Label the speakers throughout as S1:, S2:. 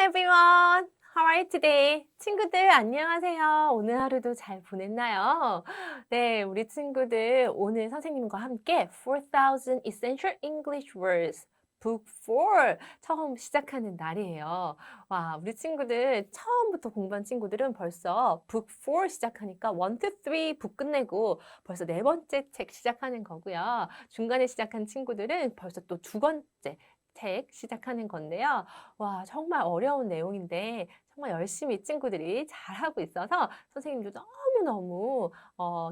S1: everyone. How are you today? 친구들 안녕하세요. 오늘 하루도 잘 보냈나요? 네, 우리 친구들 오늘 선생님과 함께 4,000 Essential English Words Book 4 처음 시작하는 날이에요. 와, 우리 친구들 처음부터 공부한 친구들은 벌써 Book 4 시작하니까 1, 2, 3 북 끝내고 벌써 네 번째 책 시작하는 거고요. 중간에 시작한 친구들은 벌써 또 두 번째 책 시작하는 건데요. 와, 정말 어려운 내용인데 정말 열심히 친구들이 잘하고 있어서 선생님도 너무너무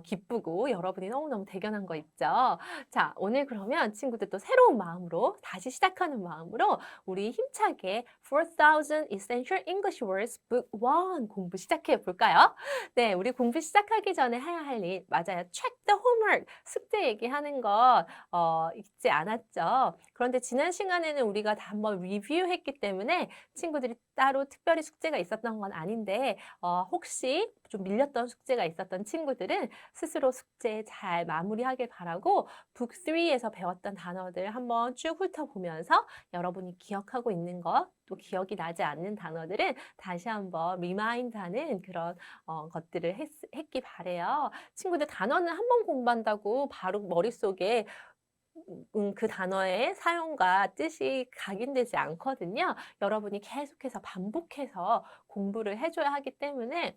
S1: 기쁘고 여러분이 너무너무 대견한 거 있죠. 자, 오늘 그러면 친구들 또 새로운 마음으로 다시 시작하는 마음으로 우리 힘차게 4,000 Essential English Words Book 1 공부 시작해 볼까요? 네, 우리 공부 시작하기 전에 해야 할 일, 맞아요. Check the homework, 숙제 얘기하는 거 잊지 않았죠. 그런데 지난 시간에는 우리가 다 한번 리뷰했기 때문에 친구들이 따로 특별히 숙제가 있었던 건 아닌데 혹시 좀 밀렸던 숙제가 있었던 친구들은 스스로 숙제 잘 마무리하길 바라고 북 3에서 배웠던 단어들 한번 쭉 훑어보면서 여러분이 기억하고 있는 것, 또 기억이 나지 않는 단어들은 다시 한번 리마인드하는 그런 것들을 했기 바래요. 친구들 단어는 한 번 공부한다고 바로 머릿속에 그 단어의 사용과 뜻이 각인되지 않거든요. 여러분이 계속해서 반복해서 공부를 해줘야 하기 때문에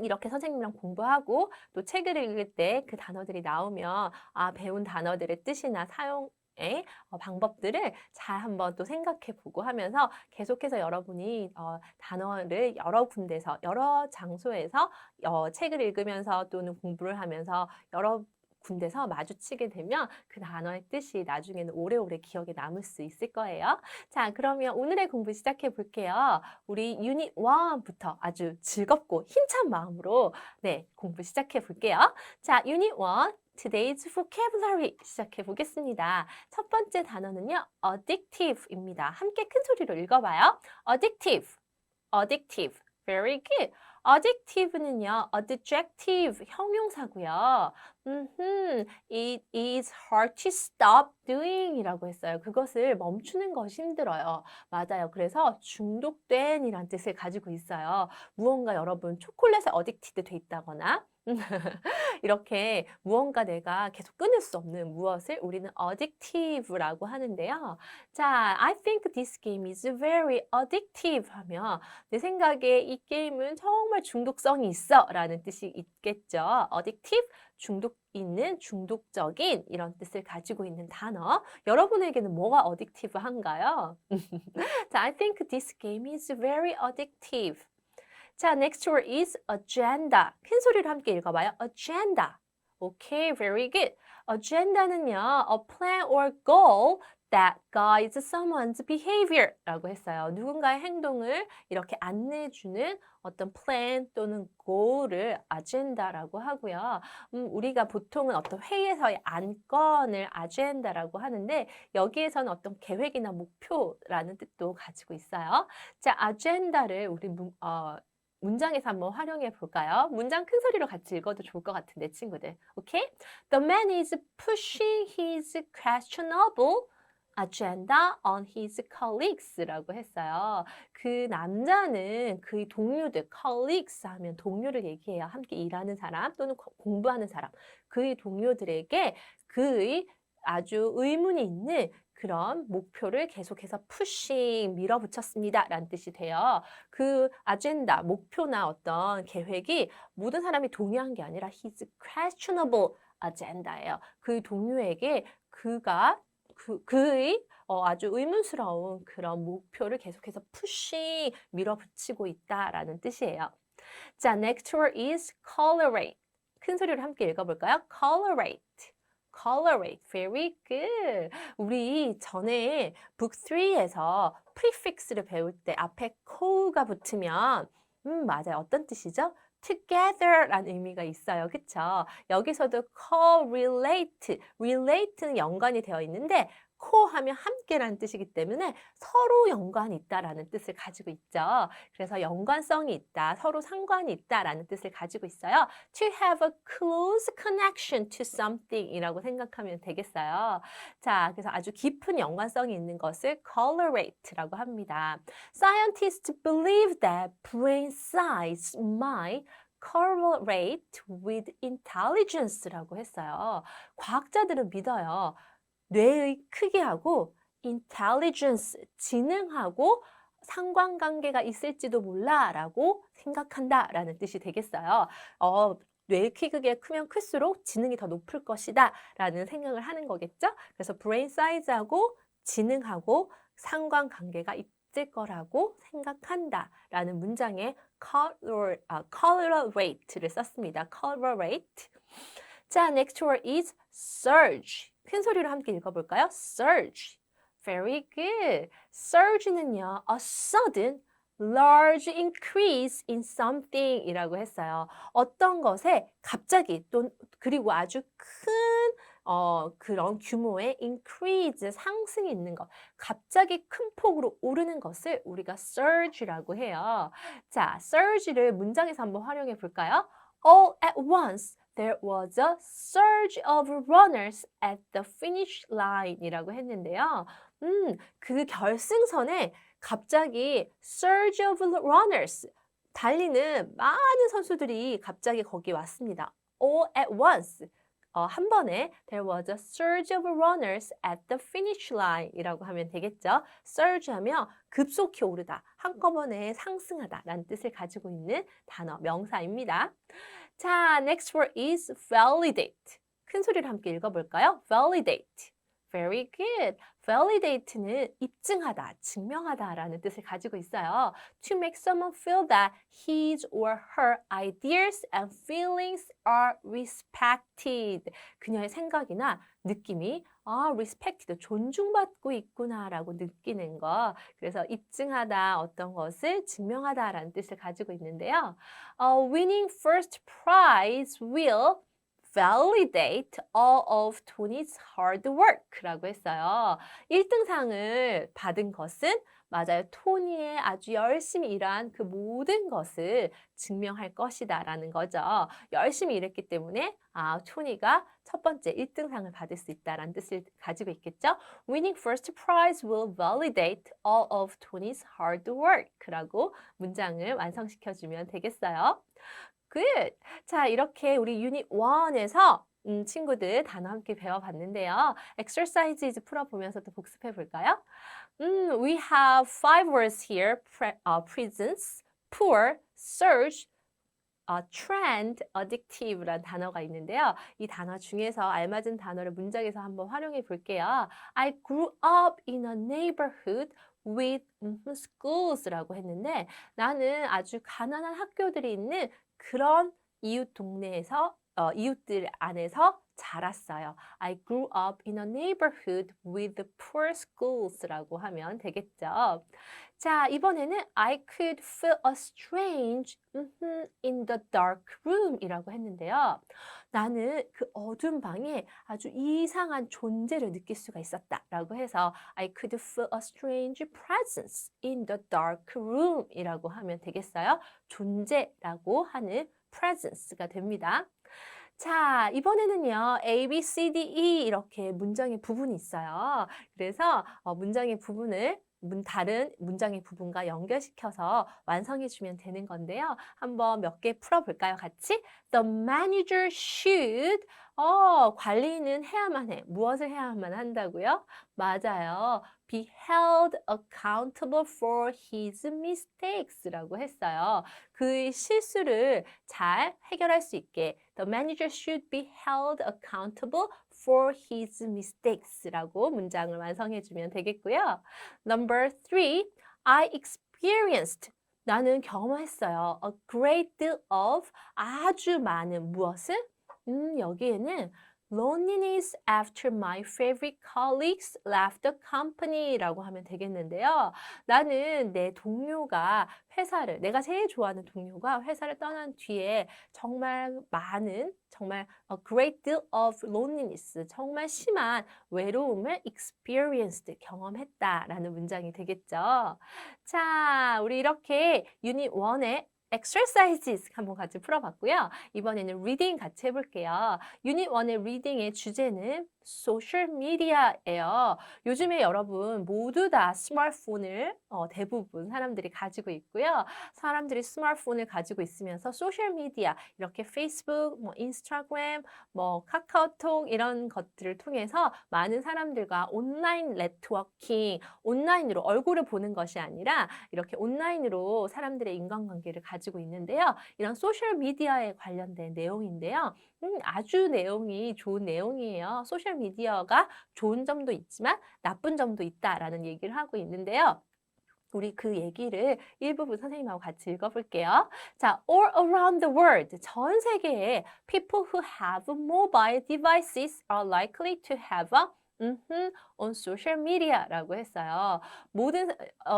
S1: 이렇게 선생님이랑 공부하고 또 책을 읽을 때 그 단어들이 나오면 배운 단어들의 뜻이나 사용의 방법들을 잘 한번 또 생각해 보고 하면서 계속해서 여러분이 단어를 여러 군데서 여러 장소에서 책을 읽으면서 또는 공부를 하면서 여러 군데서 마주치게 되면 그 단어의 뜻이 나중에는 오래오래 기억에 남을 수 있을 거예요. 자, 그러면 오늘의 공부 시작해 볼게요. 우리 유닛 1부터 아주 즐겁고 힘찬 마음으로 공부 시작해 볼게요. 자, 유닛 1 Today's vocabulary 시작해 보겠습니다. 첫 번째 단어는요. addictive입니다. 함께 큰 소리로 읽어봐요. addictive, addictive. Very good. addictive는요. adjective 형용사고요. It is hard to stop doing 이라고 했어요. 그것을 멈추는 것이 힘들어요. 맞아요. 그래서 중독된 이란 뜻을 가지고 있어요. 무언가 여러분 초콜릿에 어딕티드 돼 있다거나 이렇게 무언가 내가 계속 끊을 수 없는 무엇을 우리는 addictive라고 하는데요. 자, I think this game is very addictive 하면 내 생각에 이 게임은 정말 중독성이 있어 라는 뜻이 있겠죠. addictive, 중독 있는, 중독적인 이런 뜻을 가지고 있는 단어. 여러분에게는 뭐가 addictive한가요? 자, I think this game is very addictive. 자, next word is agenda. 큰 소리로 함께 읽어봐요. agenda. Okay, very good. agenda는요, a plan or goal that guides someone's behavior 라고 했어요. 누군가의 행동을 이렇게 안내해주는 어떤 plan 또는 goal을 agenda라고 하고요. 우리가 보통은 어떤 회의에서의 안건을 agenda라고 하는데 여기에서는 어떤 계획이나 목표라는 뜻도 가지고 있어요. 자, agenda를 우리 문장에서 한번 활용해 볼까요? 문장 큰 소리로 같이 읽어도 좋을 것 같은데, 친구들. 오케이? The man is pushing his questionable agenda on his colleagues라고 했어요. 그 남자는 그의 동료들, colleagues 하면 동료를 얘기해요. 함께 일하는 사람 또는 공부하는 사람. 그의 동료들에게 그의 아주 의문이 있는 그런 목표를 계속해서 pushing, 밀어붙였습니다. 라는 뜻이 돼요. 그 아젠다, 목표나 어떤 계획이 모든 사람이 동의한 게 아니라 his questionable agenda예요. 그 동료에게 그의 아주 의문스러운 그런 목표를 계속해서 pushing, 밀어붙이고 있다라는 뜻이에요. 자, next word is colorate. 큰 소리로 함께 읽어볼까요? colorate. colorate. Very good. 우리 전에 book 3에서 prefix를 배울 때 앞에 co가 붙으면 맞아요. 어떤 뜻이죠? together라는 의미가 있어요. 그쵸? 여기서도 correlate, relate는 연관이 되어 있는데 코 하면 함께라는 뜻이기 때문에 서로 연관이 있다라는 뜻을 가지고 있죠. 그래서 연관성이 있다, 서로 상관이 있다라는 뜻을 가지고 있어요. To have a close connection to something 이라고 생각하면 되겠어요. 자, 그래서 아주 깊은 연관성이 있는 것을 correlate라고 합니다. Scientists believe that brain size might correlate with intelligence라고 했어요. 과학자들은 믿어요. 뇌의 크기하고 intelligence, 지능하고 상관관계가 있을지도 몰라라고 생각한다라는 뜻이 되겠어요. 뇌의 크기가 크면 클수록 지능이 더 높을 것이다 라는 생각을 하는 거겠죠? 그래서 brain size하고 지능하고 상관관계가 있을 거라고 생각한다 라는 문장에 correlate를 썼습니다. correlate. 자, next word is surge. 큰 소리로 함께 읽어볼까요? surge. Very good. surge는요, a sudden, large increase in something 이라고 했어요. 어떤 것에 갑자기 또 그리고 아주 큰 그런 규모의 increase, 상승이 있는 것. 갑자기 큰 폭으로 오르는 것을 우리가 surge라고 해요. 자, surge를 문장에서 한번 활용해 볼까요? All at once, there was a surge of runners at the finish line 이라고 했는데요. 그 결승선에 갑자기 surge of runners, 달리는 많은 선수들이 갑자기 거기 왔습니다. All at once, 한 번에 there was a surge of runners at the finish line 이라고 하면 되겠죠. surge 하면 급속히 오르다, 한꺼번에 상승하다 라는 뜻을 가지고 있는 단어, 명사입니다. 자, next word is validate. 큰 소리로 함께 읽어볼까요? validate. Very good. validate는 입증하다, 증명하다라는 뜻을 가지고 있어요. To make someone feel that his or her ideas and feelings are respected. 그녀의 생각이나 느낌이 respected, 존중받고 있구나라고 느끼는 거. 그래서 입증하다, 어떤 것을 증명하다라는 뜻을 가지고 있는데요. Winning first prize will validate all of Tony's hard work라고 했어요. 1등상을 받은 것은 맞아요. 토니의 아주 열심히 일한 그 모든 것을 증명할 것이다 라는 거죠. 열심히 일했기 때문에 토니가 첫 번째 1등상을 받을 수 있다라는 뜻을 가지고 있겠죠. Winning first prize will validate all of Tony's hard work라고 문장을 완성시켜주면 되겠어요. Good. 자, 이렇게 우리 유닛 1에서 친구들 단어 함께 배워봤는데요. exercises 풀어보면서 또 복습해 볼까요? We have 5 words here. presence, poor, surge, trend, addictive라는 단어가 있는데요. 이 단어 중에서 알맞은 단어를 문장에서 한번 활용해 볼게요. I grew up in a neighborhood with schools 라고 했는데 나는 아주 가난한 학교들이 있는 그런 이웃 동네에서 이웃들 안에서 자랐어요. I grew up in a neighborhood with poor schools 라고 하면 되겠죠. 자, 이번에는 I could feel a strange in the dark room 이라고 했는데요. 나는 그 어두운 방에 아주 이상한 존재를 느낄 수가 있었다 라고 해서 I could feel a strange presence in the dark room 이라고 하면 되겠어요. 존재라고 하는 presence가 됩니다. 자, 이번에는요. A, B, C, D, E 이렇게 문장의 부분이 있어요. 그래서 문장의 부분을 다른 문장의 부분과 연결시켜서 완성해 주면 되는 건데요. 한번 몇 개 풀어볼까요? 같이. The manager should 관리인은 해야만 해. 무엇을 해야만 한다고요? 맞아요. Be held accountable for his mistakes라고 했어요. 그의 실수를 잘 해결할 수 있게 The manager should be held accountable for his mistakes라고 문장을 완성해주면 되겠고요. Number 3, I experienced. 나는 경험했어요. A great deal of, 아주 많은 무엇을? 여기에는 Loneliness after my favorite colleagues left the company라고 하면 되겠는데요. 나는 내 동료가 내가 제일 좋아하는 동료가 회사를 떠난 뒤에 정말 많은, 정말 a great deal of loneliness, 정말 심한 외로움을 experienced, 경험했다라는 문장이 되겠죠. 자, 우리 이렇게 유닛 1의 exercises 한번 같이 풀어봤고요. 이번에는 reading 같이 해볼게요. 유닛 1의 reading의 주제는 소셜 미디어예요. 요즘에 여러분 모두 다 스마트폰을 대부분 사람들이 가지고 있고요. 사람들이 스마트폰을 가지고 있으면서 소셜 미디어, 이렇게 페이스북, 뭐 인스타그램, 뭐 카카오톡 이런 것들을 통해서 많은 사람들과 온라인 네트워킹, 온라인으로 얼굴을 보는 것이 아니라 이렇게 온라인으로 사람들의 인간관계를 가지고 있는데요. 이런 소셜 미디어에 관련된 내용인데요. 아주 내용이 좋은 내용이에요. 소셜 미디어가 좋은 점도 있지만 나쁜 점도 있다라는 얘기를 하고 있는데요. 우리 그 얘기를 일부분 선생님하고 같이 읽어볼게요. 자, all around the world, 전 세계에 people who have mobile devices are likely to have a on social media라고 했어요.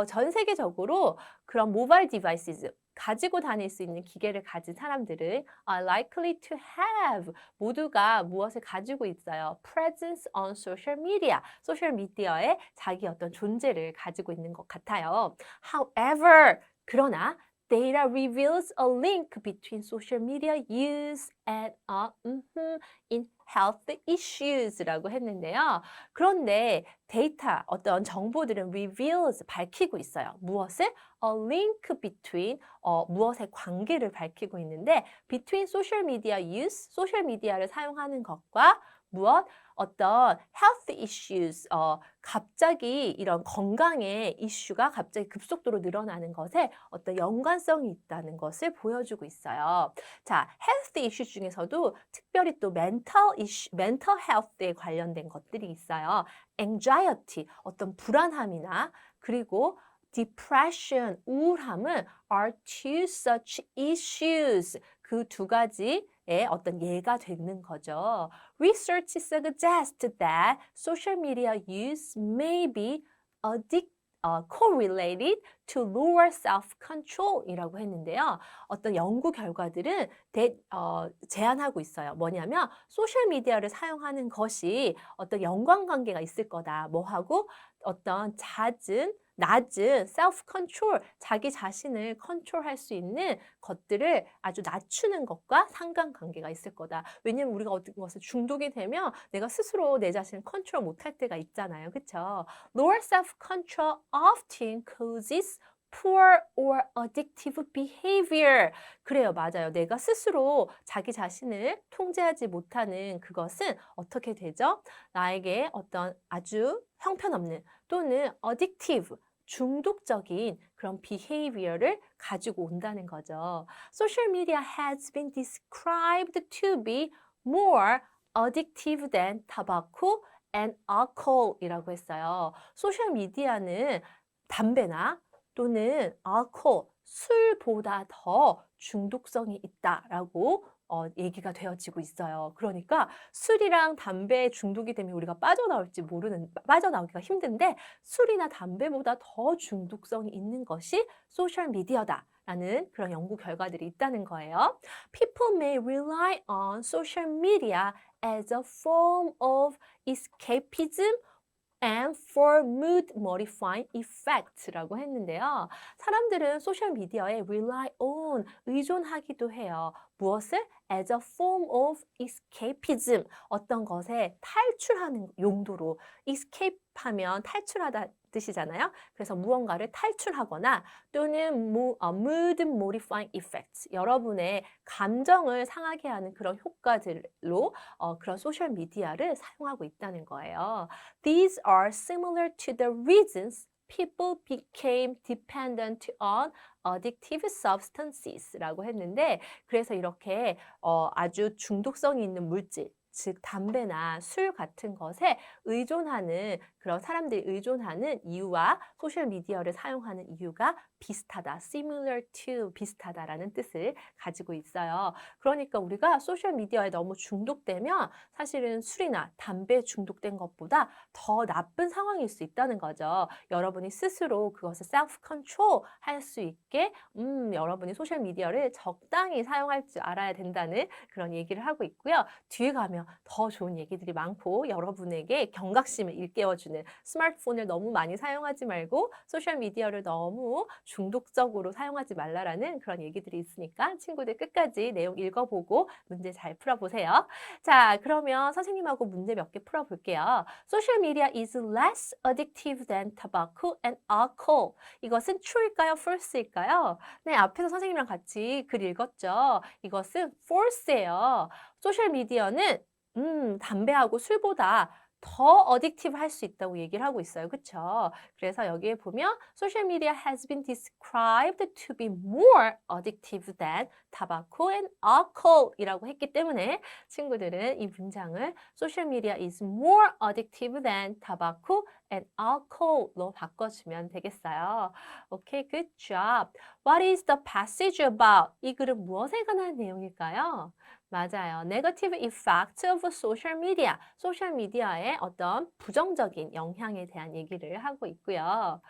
S1: 전 세계적으로 그런 모바일 디바이스, 가지고 다닐 수 있는 기계를 가진 사람들은 are likely to have, 모두가 무엇을 가지고 있어요? presence on social media, 소셜 미디어에 자기 어떤 존재를 가지고 있는 것 같아요. However, 그러나 data reveals a link between social media use and in health issues라고 했는데요. 그런데 데이터, 어떤 정보들은 reveals, 밝히고 있어요. 무엇을? A link between, 무엇의 관계를 밝히고 있는데 between social media use, 소셜 미디어를 사용하는 것과 무엇? 어떤 health issues, 갑자기 이런 건강의 이슈가 갑자기 급속도로 늘어나는 것에 어떤 연관성이 있다는 것을 보여주고 있어요. 자, health issue 중에서도 특별히 또 mental health에 관련된 것들이 있어요. anxiety, 어떤 불안함이나 그리고 depression, 우울함은 are two such issues. 그 두 가지의 어떤 예가 되는 거죠. Research suggests that social media use may be correlated to lower self-control이라고 했는데요. 어떤 연구 결과들은 제안하고 있어요. 뭐냐면 소셜미디어를 사용하는 것이 어떤 연관관계가 있을 거다. 뭐하고? 어떤 낮은 self-control, 자기 자신을 컨트롤할 수 있는 것들을 아주 낮추는 것과 상관관계가 있을 거다. 왜냐면 우리가 어떤 것에 중독이 되면 내가 스스로 내 자신을 컨트롤 못할 때가 있잖아요. 그렇죠? Lower self-control often causes poor or addictive behavior. 그래요, 맞아요. 내가 스스로 자기 자신을 통제하지 못하는 그것은 어떻게 되죠? 나에게 어떤 아주 형편없는 또는 addictive, 중독적인 그런 behavior를 가지고 온다는 거죠. Social media has been described to be more addictive than tobacco and alcohol이라고 했어요. 소셜 미디어는 담배나 또는 알코올, 술보다 더 중독성이 있다라고 얘기가 되어지고 있어요. 그러니까 술이랑 담배에 중독이 되면 우리가 빠져나오기가 힘든데 술이나 담배보다 더 중독성이 있는 것이 소셜 미디어다라는 그런 연구 결과들이 있다는 거예요. People may rely on social media as a form of escapism and for mood modifying effect라고 했는데요. 사람들은 소셜 미디어에 rely on, 의존하기도 해요. 무엇을? as a form of escapism, 어떤 것에 탈출하는 용도로. escape 하면 탈출하다 뜻이잖아요. 그래서 무언가를 탈출하거나 또는 mood modifying effects, 여러분의 감정을 상하게 하는 그런 효과들로 그런 소셜 미디어를 사용하고 있다는 거예요. These are similar to the reasons people became dependent on addictive substances라고 했는데, 그래서 이렇게 아주 중독성이 있는 물질, 즉 담배나 술 같은 것에 의존하는 그런 사람들이 의존하는 이유와 소셜 미디어를 사용하는 이유가 비슷하다, similar to 비슷하다라는 뜻을 가지고 있어요. 그러니까 우리가 소셜 미디어에 너무 중독되면 사실은 술이나 담배에 중독된 것보다 더 나쁜 상황일 수 있다는 거죠. 여러분이 스스로 그것을 self control 할 수 있게 여러분이 소셜 미디어를 적당히 사용할 줄 알아야 된다는 그런 얘기를 하고 있고요. 뒤에 가면 더 좋은 얘기들이 많고 여러분에게 경각심을 일깨워주는 스마트폰을 너무 많이 사용하지 말고 소셜 미디어를 너무 중독적으로 사용하지 말라라는 그런 얘기들이 있으니까 친구들 끝까지 내용 읽어보고 문제 잘 풀어보세요. 자, 그러면 선생님하고 문제 몇 개 풀어볼게요. Social media is less addictive than tobacco and alcohol. 이것은 true일까요? false일까요? 네, 앞에서 선생님이랑 같이 글 읽었죠. 이것은 false예요. 소셜 미디어는 담배하고 술보다 더 어딕티브 할 수 있다고 얘기를 하고 있어요. 그쵸? 그래서 여기에 보면 social media has been described to be more addictive than tobacco and alcohol 이라고 했기 때문에 친구들은 이 문장을 social media is more addictive than tobacco and alcohol로 바꿔주면 되겠어요. 오케이, good job. What is the passage about? 이 글은 무엇에 관한 내용일까요? 맞아요. Negative effect of social media. 소셜 미디어의 어떤 부정적인 영향에 대한 얘기를 하고 있고요.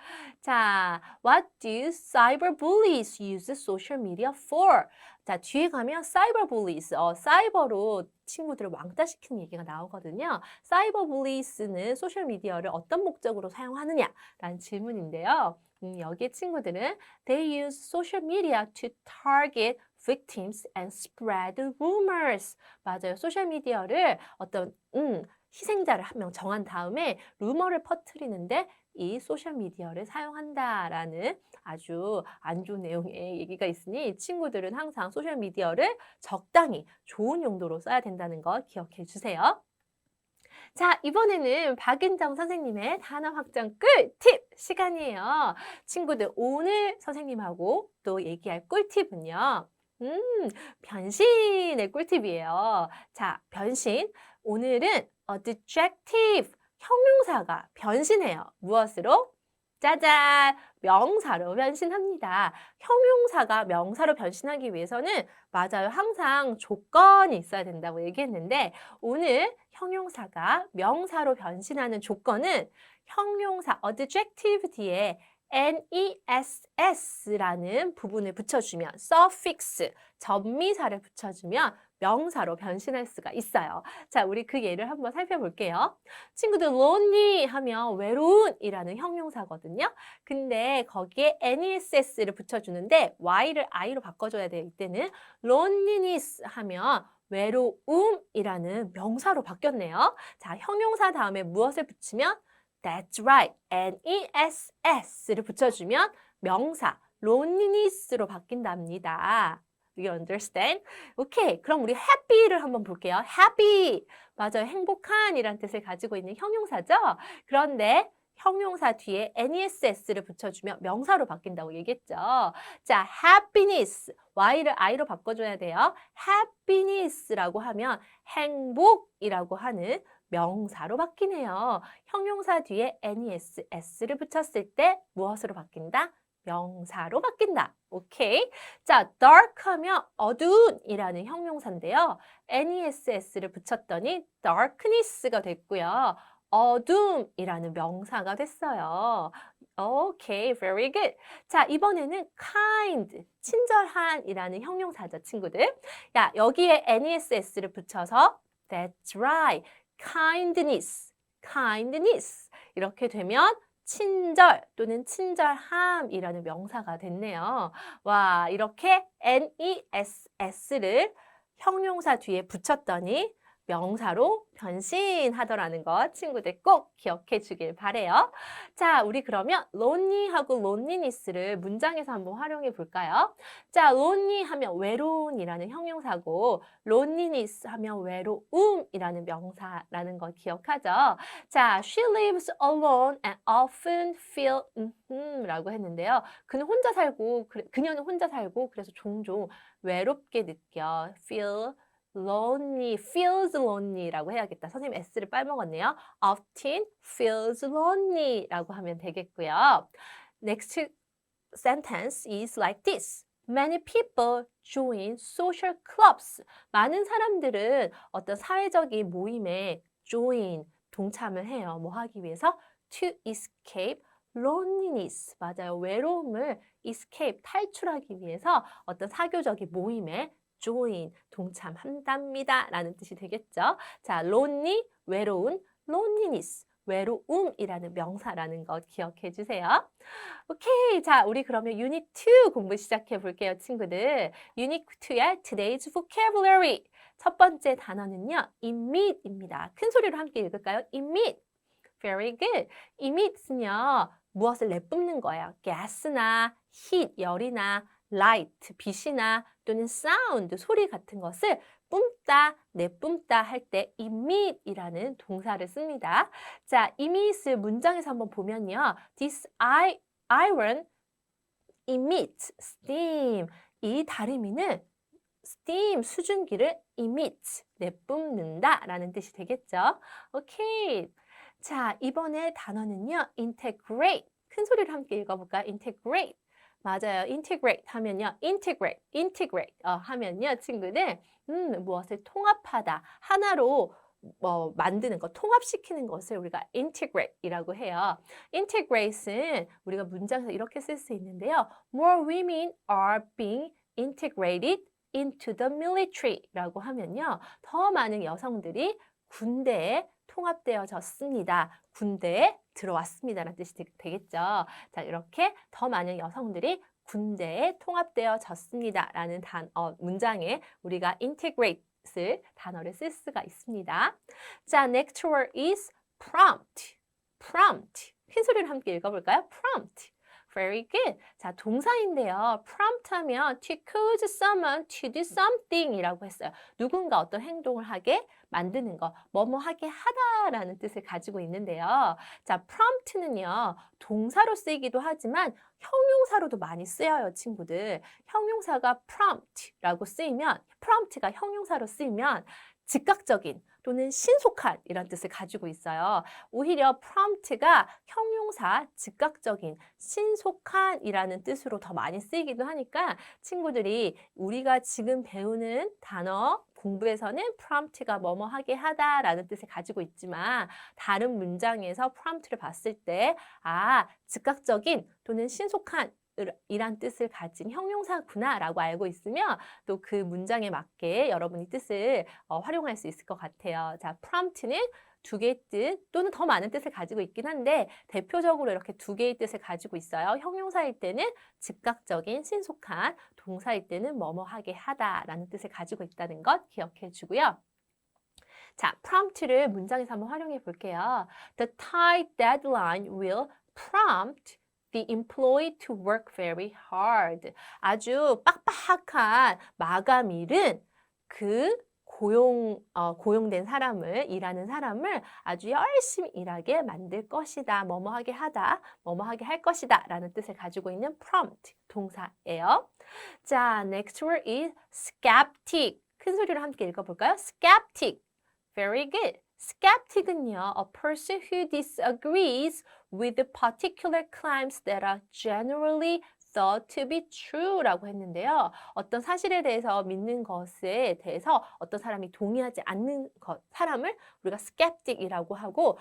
S1: 자, what do cyberbullies use social media for? 자, 뒤에 가면 cyberbullies, 사이버로 친구들을 왕따시키는 얘기가 나오거든요. cyberbullies는 소셜 미디어를 어떤 목적으로 사용하느냐라는 질문인데요. 여기에 친구들은 they use social media to target victims and spread rumors. 맞아요. 소셜미디어를 어떤 희생자를 한 명 정한 다음에 루머를 퍼뜨리는데 이 소셜미디어를 사용한다라는 아주 안 좋은 내용의 얘기가 있으니 친구들은 항상 소셜미디어를 적당히 좋은 용도로 써야 된다는 거 기억해 주세요. 자, 이번에는 박은정 선생님의 단어 확장 꿀팁 시간이에요. 친구들, 오늘 선생님하고 또 얘기할 꿀팁은요. 변신의 꿀팁이에요. 자, 변신. 오늘은 adjective, 형용사가 변신해요. 무엇으로? 짜잔! 명사로 변신합니다. 형용사가 명사로 변신하기 위해서는 맞아요. 항상 조건이 있어야 된다고 얘기했는데 오늘 형용사가 명사로 변신하는 조건은 형용사 adjective 뒤에 ness라는 부분을 붙여주면 suffix, 접미사를 붙여주면 명사로 변신할 수가 있어요. 자, 우리 그 예를 한번 살펴볼게요. 친구들 lonely 하면 외로운이라는 형용사거든요. 근데 거기에 ness를 붙여주는데 y를 i로 바꿔줘야 돼요. 이때는 loneliness 하면 외로움이라는 명사로 바뀌었네요. 자, 형용사 다음에 무엇을 붙이면 That's right. ness를 붙여주면 명사 loneliness로 바뀐답니다. Do you understand? 오케이. 그럼 우리 happy를 한번 볼게요. happy. 맞아요. 행복한 이란 뜻을 가지고 있는 형용사죠? 그런데 형용사 뒤에 ness를 붙여주면 명사로 바뀐다고 얘기했죠. 자, happiness. y를 i로 바꿔줘야 돼요. happiness라고 하면 행복이라고 하는 명사로 바뀌네요. 형용사 뒤에 ness를 붙였을 때 무엇으로 바뀐다? 명사로 바뀐다. 오케이. 자, dark 하면 어두운이라는 형용사인데요. ness를 붙였더니 darkness가 됐고요. 어둠이라는 명사가 됐어요. 오케이, very good. 자, 이번에는 kind, 친절한이라는 형용사죠, 친구들. 야, 여기에 ness를 붙여서 that's right. kindness, kindness 이렇게 되면 친절 또는 친절함이라는 명사가 됐네요. 와, 이렇게 ness를 형용사 뒤에 붙였더니 명사로 변신하더라는 거 친구들 꼭 기억해 주길 바래요. 자, 우리 그러면 lonely하고 loneliness를 문장에서 한번 활용해 볼까요? 자, lonely 하면 외로운이라는 형용사고 loneliness 하면 외로움이라는 명사라는 거 기억하죠? 자, she lives alone and often feel 라고 했는데요. 그녀는 혼자 살고 그래서 종종 외롭게 느껴 feel lonely, feels lonely라고 해야겠다. 선생님 S를 빨먹었네요. often feels lonely라고 하면 되겠고요. Next sentence is like this. Many people join social clubs. 많은 사람들은 어떤 사회적인 모임에 join, 동참을 해요. 뭐 하기 위해서? To escape loneliness. 맞아요. 외로움을 escape, 탈출하기 위해서 어떤 사교적인 모임에 join, 동참한답니다. 라는 뜻이 되겠죠. 자, lonely, 외로운, loneliness, 외로움이라는 명사라는 것 기억해 주세요. 오케이. 자, 우리 그러면 유닛 2 공부 시작해 볼게요, 친구들. 유닛 2의 Today's Vocabulary. 첫 번째 단어는요, emit입니다. 큰 소리로 함께 읽을까요? emit. Very good. emit은요, 무엇을 내뿜는 거예요. 가스나 heat, 열이나 light, 빛이나 또는 sound, 소리 같은 것을 뿜다, 내뿜다 할 때 emit이라는 동사를 씁니다. 자, emit을 문장에서 한번 보면요. This iron emits steam. 이 다리미는 steam, 수증기를 emit, 내뿜는다 라는 뜻이 되겠죠. 오케이. 자, 이번에 단어는요. integrate. 큰 소리를 함께 읽어볼까요? integrate. 맞아요. integrate 하면요. integrate 하면요. 친구들, 무엇을 통합하다. 하나로 만드는 것, 통합시키는 것을 우리가 integrate이라고 해요. integrate은 우리가 문장에서 이렇게 쓸 수 있는데요. More women are being integrated into the military라고 하면요. 더 많은 여성들이 군대에 통합되어졌습니다. 군대에 들어왔습니다라는 뜻이 되겠죠. 자, 이렇게 더 많은 여성들이 군대에 통합되어졌습니다라는 문장에 우리가 integrate 단어를 쓸 수가 있습니다. 자, next word is prompt. prompt. 큰 소리를 함께 읽어볼까요? prompt. Very good. 자, 동사인데요. prompt 하면 to cause someone to do something 이라고 했어요. 누군가 어떤 행동을 하게 만드는 거, 뭐뭐 하게 하다라는 뜻을 가지고 있는데요. 자, prompt는요. 동사로 쓰이기도 하지만 형용사로도 많이 쓰여요, 친구들. 형용사가 prompt라고 쓰이면, prompt가 형용사로 쓰이면 즉각적인 또는 신속한 이런 뜻을 가지고 있어요. 오히려 prompt가 형용사, 즉각적인, 신속한 이라는 뜻으로 더 많이 쓰이기도 하니까 친구들이 우리가 지금 배우는 단어 공부에서는 prompt가 뭐뭐 하게 하다라는 뜻을 가지고 있지만 다른 문장에서 prompt를 봤을 때 즉각적인 또는 신속한 이란 뜻을 가진 형용사구나 라고 알고 있으면 또 그 문장에 맞게 여러분이 뜻을 활용할 수 있을 것 같아요. 자, prompt는 두 개의 뜻 또는 더 많은 뜻을 가지고 있긴 한데 대표적으로 이렇게 두 개의 뜻을 가지고 있어요. 형용사일 때는 즉각적인, 신속한, 동사일 때는 뭐뭐 하게 하다라는 뜻을 가지고 있다는 것 기억해 주고요. 자, prompt를 문장에서 한번 활용해 볼게요. The tight deadline will prompt the employee to work very hard. 아주 빡빡한 마감일은 그 고용된 사람을, 일하는 사람을 아주 열심히 일하게 만들 것이다. 뭐뭐 하게 하다, 뭐뭐 하게 할 것이다 라는 뜻을 가지고 있는 prompt, 동사예요. 자, next word is skeptic. 큰 소리로 함께 읽어볼까요? skeptic. Very good. skeptic은요, a person who disagrees with particular claims that are generally thought to be true라고 했는데요. 어떤 사실에 대해서 믿는 것에 대해서 어떤 사람이 동의하지 않는 사람을 우리가 skeptic이라고 하고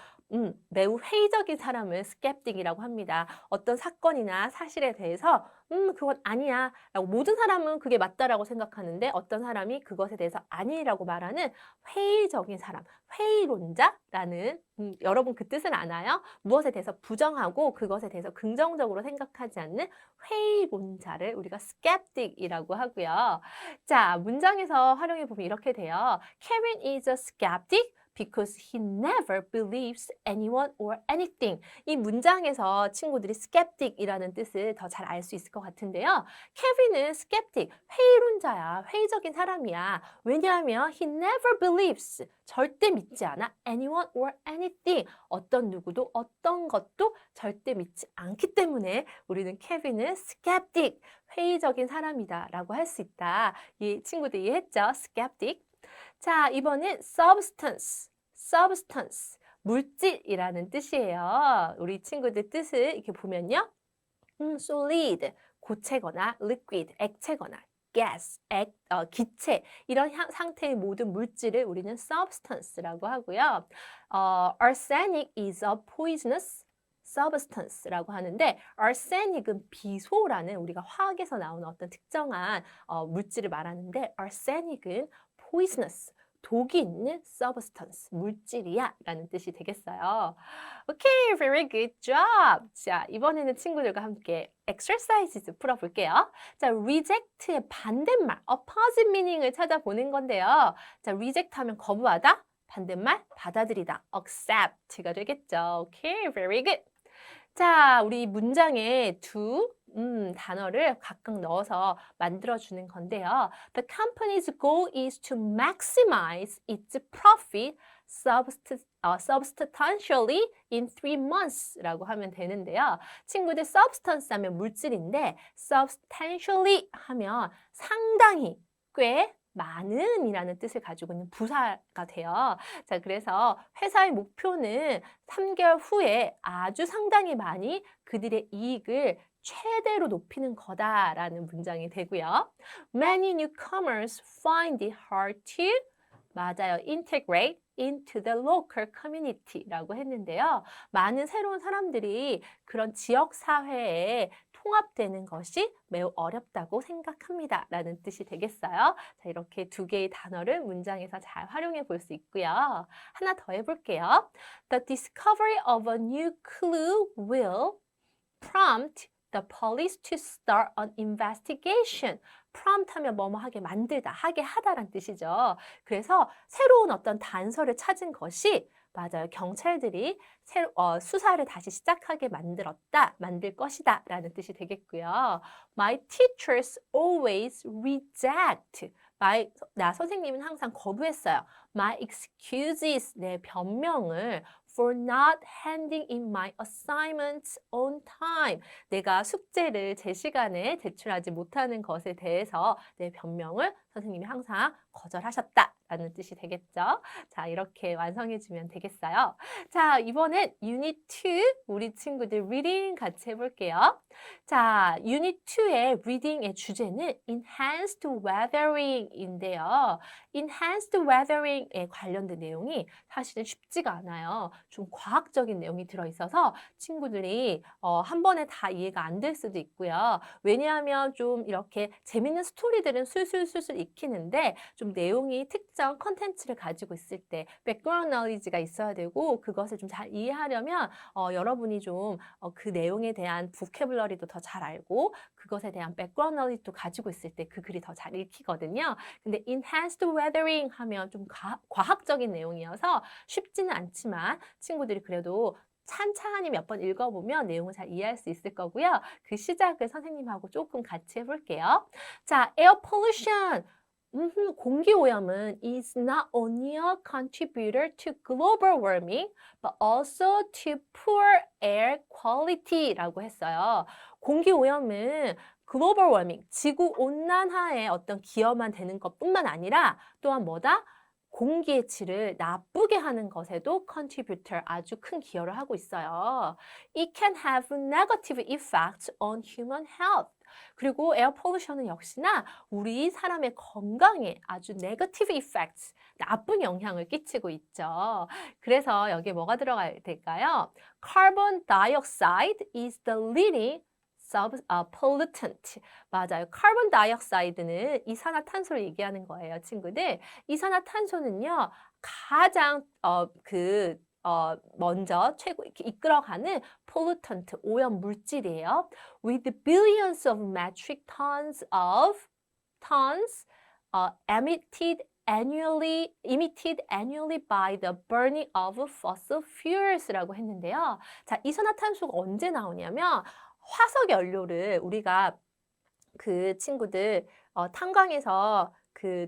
S1: 매우 회의적인 사람을 skeptic이라고 합니다. 어떤 사건이나 사실에 대해서 그건 아니야 라고 모든 사람은 그게 맞다라고 생각하는데 어떤 사람이 그것에 대해서 아니라고 말하는 회의적인 사람, 회의론자라는 여러분 그 뜻은 아나요? 무엇에 대해서 부정하고 그것에 대해서 긍정적으로 생각하지 않는 회의론자를 우리가 skeptic이라고 하고요. 자, 문장에서 활용해 보면 이렇게 돼요. Kevin is a skeptic because he never believes anyone or anything. 이 문장에서 친구들이 skeptic이라는 뜻을 더 잘 알 수 있을 것 같은데요. 케빈은 skeptic, 회의론자야, 회의적인 사람이야. 왜냐하면 he never believes, 절대 믿지 않아. anyone or anything, 어떤 누구도 어떤 것도 절대 믿지 않기 때문에 우리는 케빈은 skeptic, 회의적인 사람이다 라고 할 수 있다. 이 친구들 이해했죠? skeptic. 자, 이번엔 substance. substance. 물질이라는 뜻이에요. 우리 친구들 뜻을 이렇게 보면요. solid, 고체거나 liquid, 액체거나 gas, 기체 이런 상태의 모든 물질을 우리는 substance라고 하고요. arsenic is a poisonous substance라고 하는데 arsenic은 비소라는 우리가 화학에서 나오는 어떤 특정한 물질을 말하는데 arsenic은 poisonous, 독이 있는 substance, 물질이야 라는 뜻이 되겠어요. 오케이, very good job. 자, 이번에는 친구들과 함께 exercises 풀어볼게요. 자, reject의 반대말, opposite meaning을 찾아보는 건데요. 자, reject 하면 거부하다, 반대말 받아들이다, accept가 되겠죠. 오케이, very good. 자, 우리 문장에 두 단어를 각각 넣어서 만들어주는 건데요. The company's goal is to maximize its profit substantially in 3 months 라고 하면 되는데요. 친구들 substance 하면 물질인데 substantially 하면 상당히 꽤 많은 이라는 뜻을 가지고 있는 부사가 돼요. 자, 그래서 회사의 목표는 3개월 후에 아주 상당히 많이 그들의 이익을 최대로 높이는 거다라는 문장이 되고요. Many newcomers find it hard to 맞아요. integrate into the local community라고 했는데요. 많은 새로운 사람들이 그런 지역 사회에 통합되는 것이 매우 어렵다고 생각합니다. 라는 뜻이 되겠어요. 자, 이렇게 두 개의 단어를 문장에서 잘 활용해 볼 수 있고요. 하나 더 해볼게요. The discovery of a new clue will prompt the police to start an investigation. prompt 하면 뭐뭐 하게 만들다, 하게 하다란 뜻이죠. 그래서 새로운 어떤 단서를 찾은 것이 맞아요. 경찰들이 수사를 다시 시작하게 만들 것이다 라는 뜻이 되겠고요. My teachers always reject. 나 선생님은 항상 거부했어요. My excuses, 내 변명을 for not handing in my assignments on time. 내가 숙제를 제 시간에 제출하지 못하는 것에 대해서 내 변명을 선생님이 항상 거절하셨다라는 뜻이 되겠죠. 자, 이렇게 완성해주면 되겠어요. 자, 이번엔 Unit 2 우리 친구들 리딩 같이 해볼게요. 자, Unit 2의 리딩의 주제는 Enhanced Weathering인데요. Enhanced Weathering에 관련된 내용이 사실은 쉽지가 않아요. 좀 과학적인 내용이 들어있어서 친구들이 한 번에 다 이해가 안 될 수도 있고요. 왜냐하면 좀 이렇게 재밌는 스토리들은 술술술술 익히는데 좀 내용이 특정 컨텐츠를 가지고 있을 때 백그라운드 knowledge가 있어야 되고 그것을 좀 잘 이해하려면 여러분이 좀 그 내용에 대한 보캐블러리도 더 잘 알고 그것에 대한 백그라운드 knowledge도 가지고 있을 때 그 글이 더 잘 읽히거든요. 근데 enhanced weathering 하면 좀 과학적인 내용이어서 쉽지는 않지만 친구들이 그래도 찬찬히 몇 번 읽어보면 내용을 잘 이해할 수 있을 거고요. 그 시작을 선생님하고 조금 같이 해볼게요. 자, air pollution. 공기 오염은 is not only a contributor to global warming, but also to poor air quality라고 했어요. 공기 오염은 글로벌 워밍, 지구 온난화에 어떤 기여만 되는 것뿐만 아니라 또한 뭐다? 공기의 질을 나쁘게 하는 것에도 contributor 아주 큰 기여를 하고 있어요. It can have negative effects on human health. 그리고 에어 폴루션은 역시나 우리 사람의 건강에 아주 negative effects, 나쁜 영향을 끼치고 있죠. 그래서 여기에 뭐가 들어가야 될까요? Carbon dioxide is the leading pollutant. 맞아요. 카본 다이옥사이드는 이산화탄소를 얘기하는 거예요, 친구들. 이산화탄소는요, 가장 먼저 최고 이렇게 이끌어가는 pollutant, 오염 물질이에요. With billions of metric tons emitted annually by the burning of fossil fuels라고 했는데요. 자, 이산화탄소가 언제 나오냐면 화석 연료를 우리가 그 친구들 탄광에서 그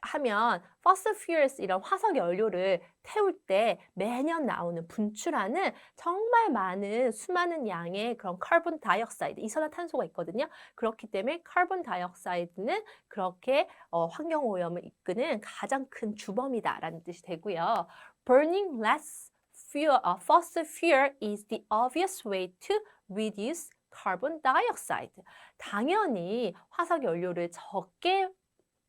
S1: 하면 fossil fuels 이런 화석 연료를 태울 때 매년 나오는 분출하는 정말 많은 수많은 양의 그런 카본 다이옥사이드, 이산화탄소가 있거든요. 그렇기 때문에 카본 다이옥사이드는 그렇게 환경 오염을 이끄는 가장 큰 주범이다라는 뜻이 되고요. Burning less fuel, fossil fuel is the obvious way to reduce carbon dioxide. 당연히 화석 연료를 적게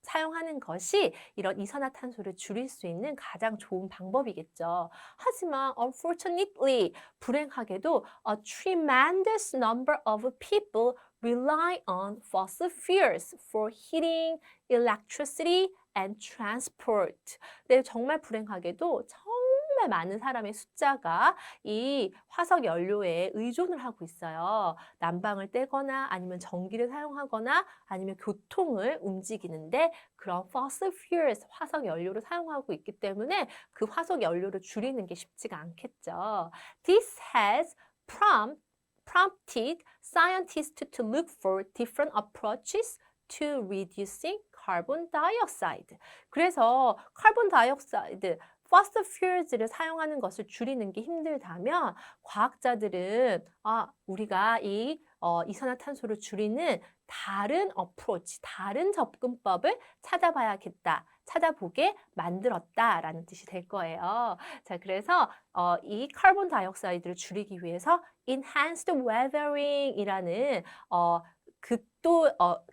S1: 사용하는 것이 이런 이산화탄소를 줄일 수 있는 가장 좋은 방법이겠죠. 하지만 unfortunately, 불행하게도 a tremendous number of people rely on fossil fuels for heating, electricity, and transport. 네, 정말 불행하게도 정말 많은 사람의 숫자가 이 화석 연료에 의존을 하고 있어요. 난방을 떼거나 아니면 전기를 사용하거나 아니면 교통을 움직이는데 그런 fossil fuels, 화석 연료를 사용하고 있기 때문에 그 화석 연료를 줄이는 게 쉽지가 않겠죠. This has prompted scientists to look for different approaches to reducing carbon dioxide. 그래서 카본 다이옥사이드, fossil fuels를 사용하는 것을 줄이는 게 힘들다면 과학자들은 우리가 이 이산화탄소를 줄이는 다른 어프로치, 다른 접근법을 찾아봐야겠다, 찾아보게 만들었다라는 뜻이 될 거예요. 자, 그래서 이 카본 다이옥사이드를 줄이기 위해서 enhanced weathering이라는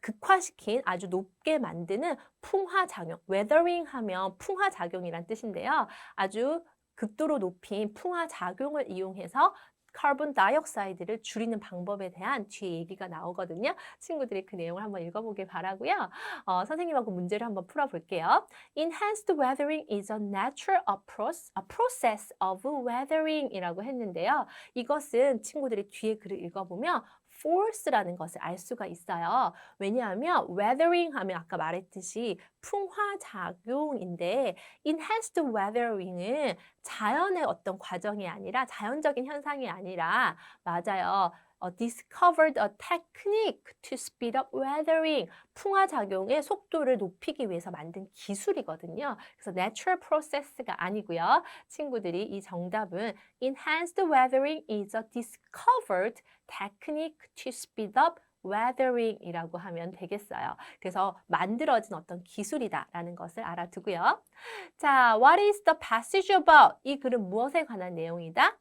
S1: 극화시킨 아주 높게 만드는 풍화작용, weathering 하면 풍화작용이란 뜻인데요. 아주 극도로 높인 풍화작용을 이용해서 카본 다이옥사이드를 줄이는 방법에 대한 뒤에 얘기가 나오거든요. 친구들이 그 내용을 한번 읽어보길 바라고요. 선생님하고 문제를 한번 풀어볼게요. Enhanced weathering is a natural process of weathering 이라고 했는데요. 이것은 친구들이 뒤에 글을 읽어보면 force라는 것을 알 수가 있어요. 왜냐하면 weathering 하면 아까 말했듯이 풍화작용인데 enhanced weathering은 자연의 어떤 과정이 아니라 자연적인 현상이 아니라 맞아요. discovered a technique to speed up weathering. 풍화작용의 속도를 높이기 위해서 만든 기술이거든요. 그래서 natural process가 아니고요. 친구들이 이 정답은 enhanced weathering is a discovered technique to speed up weathering 이라고 하면 되겠어요. 그래서 만들어진 어떤 기술이다라는 것을 알아두고요. 자, what is the passage about? 이 글은 무엇에 관한 내용이다?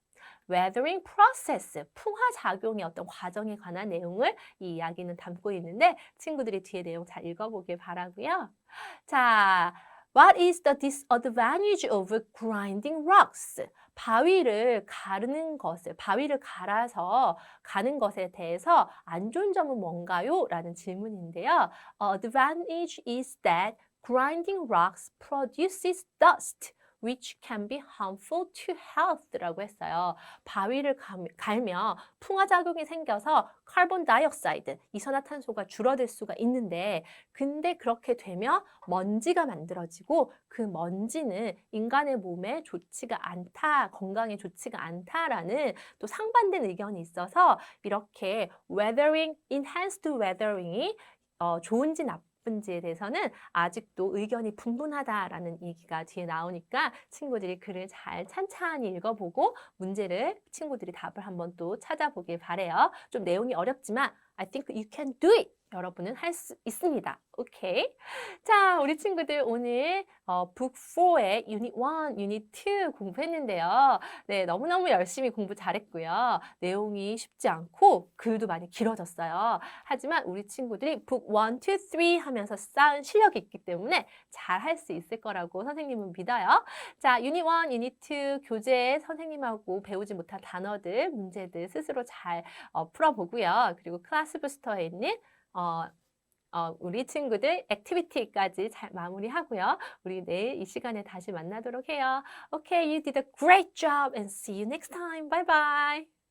S1: weathering process, 풍화작용의 어떤 과정에 관한 내용을 이 이야기는 담고 있는데 친구들이 뒤에 내용 잘 읽어보길 바라고요. 자, what is the disadvantage of grinding rocks? 바위를 가르는 것을, 바위를 갈아서 가는 것에 대해서 안 좋은 점은 뭔가요? 라는 질문인데요. Advantage is that grinding rocks produces dust, which can be harmful to health라고 했어요. 바위를 갈면 풍화작용이 생겨서 카본 다이옥사이드, 이산화탄소가 줄어들 수가 있는데 근데 그렇게 되면 먼지가 만들어지고 그 먼지는 인간의 몸에 좋지가 않다, 건강에 좋지가 않다라는 또 상반된 의견이 있어서 이렇게 weathering, enhanced weathering이 좋은지 나쁜지에 대해서는 아직도 의견이 분분하다라는 얘기가 뒤에 나오니까 친구들이 글을 잘 찬찬히 읽어보고 문제를 친구들이 답을 한번 또 찾아보길 바래요. 좀 내용이 어렵지만 I think you can do it. 여러분은 할 수 있습니다. 오케이. 자, 우리 친구들 오늘 Book 4의 Unit 1, Unit 2 공부했는데요. 네, 너무너무 열심히 공부 잘했고요. 내용이 쉽지 않고 글도 많이 길어졌어요. 하지만 우리 친구들이 Book 1, 2, 3 하면서 쌓은 실력이 있기 때문에 잘 할 수 있을 거라고 선생님은 믿어요. 자, Unit 1, Unit 2 교재 선생님하고 배우지 못한 단어들, 문제들 스스로 잘 풀어보고요. 그리고 클래스 부스터에 있는 우리 친구들 액티비티까지 잘 마무리하고요. 우리 내일 이 시간에 다시 만나도록 해요. Okay, you did a great job and see you next time. Bye bye.